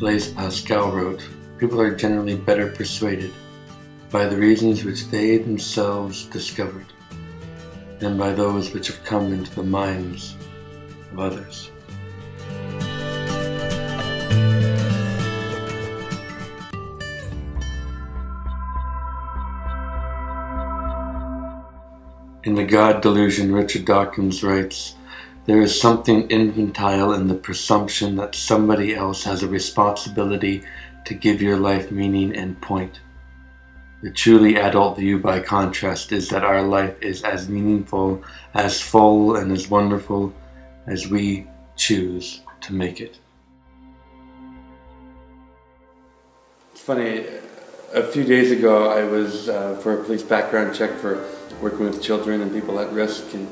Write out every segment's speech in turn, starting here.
Blaise Pascal wrote, "People are generally better persuaded by the reasons which they themselves discovered than by those which have come into the minds of others." In The God Delusion, Richard Dawkins writes, "There is something infantile in the presumption that somebody else has a responsibility to give your life meaning and point. The truly adult view, by contrast, is that our life is as meaningful, as full, and as wonderful as we choose to make it." It's funny, a few days ago I was for a police background check for working with children and people at risk, and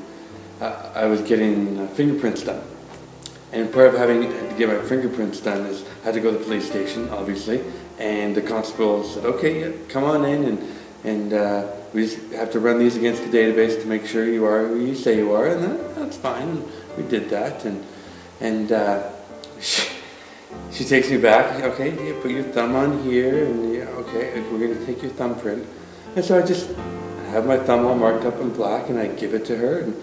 I was getting fingerprints done. And part of having to get my fingerprints done is I had to go to the police station, obviously, and the constable said, "Okay, yeah, come on in, and we just have to run these against the database to make sure you are who you say you are," and that's fine. And we did that, and she takes me back. "Okay, yeah, put your thumb on here, and yeah, okay, we're going to take your thumbprint." And so I just have my thumb all marked up in black, and I give it to her, and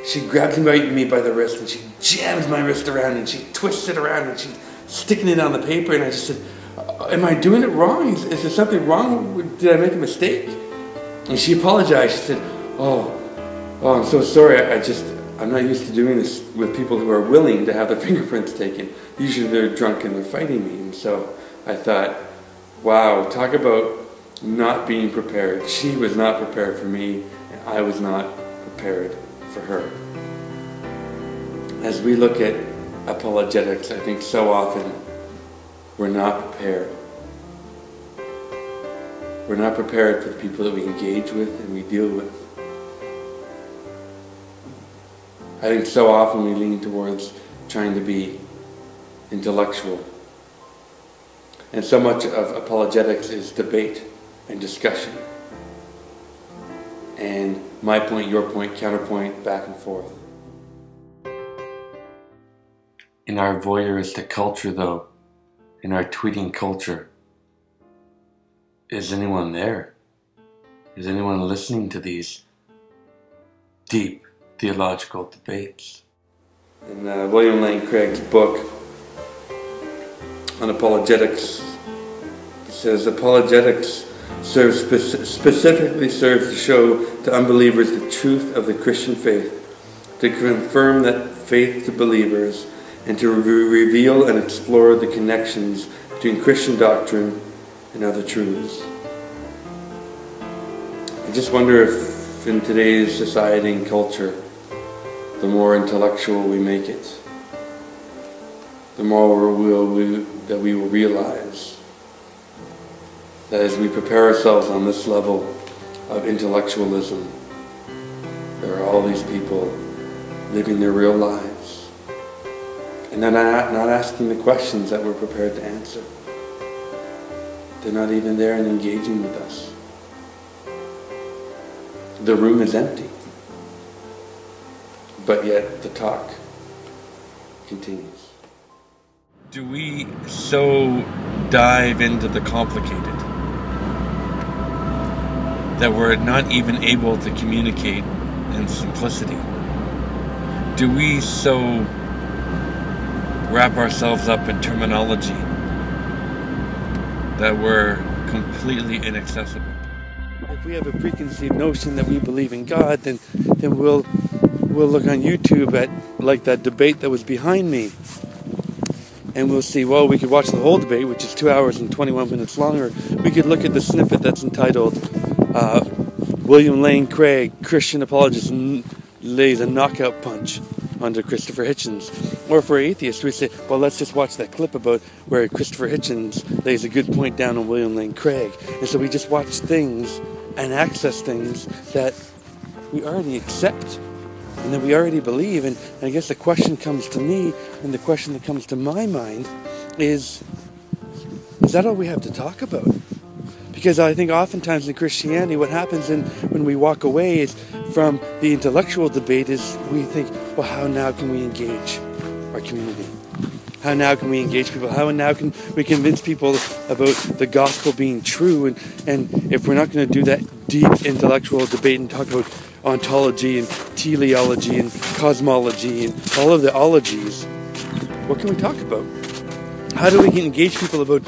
she grabs me by the wrist, and she jams my wrist around, and she twists it around, and she's sticking it on the paper, and I just said, "Am I doing it wrong? Is there something wrong? Did I make a mistake?" And she apologized. She said, oh, I'm so sorry. I'm not used to doing this with people who are willing to have their fingerprints taken. Usually they're drunk and they're fighting me." And so I thought, wow, talk about not being prepared. She was not prepared for me, and I was not prepared for her. As we look at apologetics, I think so often we're not prepared. We're not prepared for the people that we engage with and we deal with. I think so often we lean towards trying to be intellectual. And so much of apologetics is debate and discussion. And my point, your point, counterpoint, back and forth. In our voyeuristic culture, though, in our tweeting culture, is anyone there? Is anyone listening to these deep theological debates? In William Lane Craig's book on apologetics, it says, "Apologetics specifically serves to show to unbelievers the truth of the Christian faith, to confirm that faith to believers, and to reveal and explore the connections between Christian doctrine and other truths." I just wonder if in today's society and culture, the more intellectual we make it, the more that we will realize that as we prepare ourselves on this level of intellectualism, there are all these people living their real lives, and they're not asking the questions that we're prepared to answer. They're not even there and engaging with us. The room is empty, but yet the talk continues. Do we so dive into the complicated that we're not even able to communicate in simplicity? Do we so wrap ourselves up in terminology that we're completely inaccessible? If we have a preconceived notion that we believe in God, then we'll look on YouTube at like that debate that was behind me, and we'll see, well, we could watch the whole debate, which is 2 hours and 21 minutes longer. We could look at the snippet that's entitled William Lane Craig, Christian Apologist, lays a knockout punch onto Christopher Hitchens. Or for atheists, we say, well, let's just watch that clip about where Christopher Hitchens lays a good point down on William Lane Craig. And so we just watch things and access things that we already accept and that we already believe. And I guess the question comes to me, and the question that comes to my mind is that all we have to talk about? Because I think oftentimes in Christianity, what happens when we walk away is from the intellectual debate is we think, well, how now can we engage our community? How now can we engage people? How now can we convince people about the gospel being true? And if we're not going to do that deep intellectual debate and talk about ontology and teleology and cosmology and all of the ologies, what can we talk about? How do we engage people about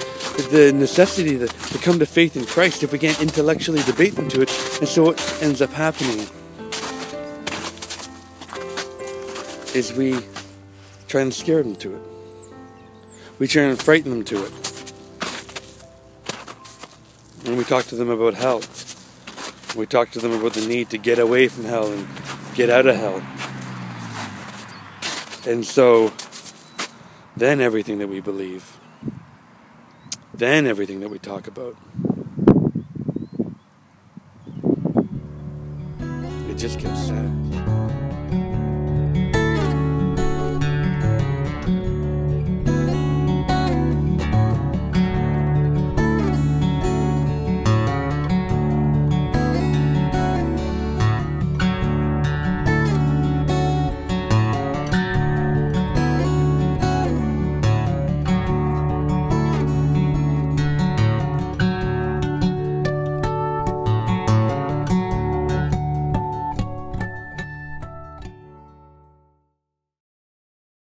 the necessity to come to faith in Christ if we can't intellectually debate them to it? And so what ends up happening is we try and scare them to it. We try and frighten them to it. And we talk to them about hell. We talk to them about the need to get away from hell and get out of hell. And so, then everything that we believe, then everything that we talk about, it just gets sad.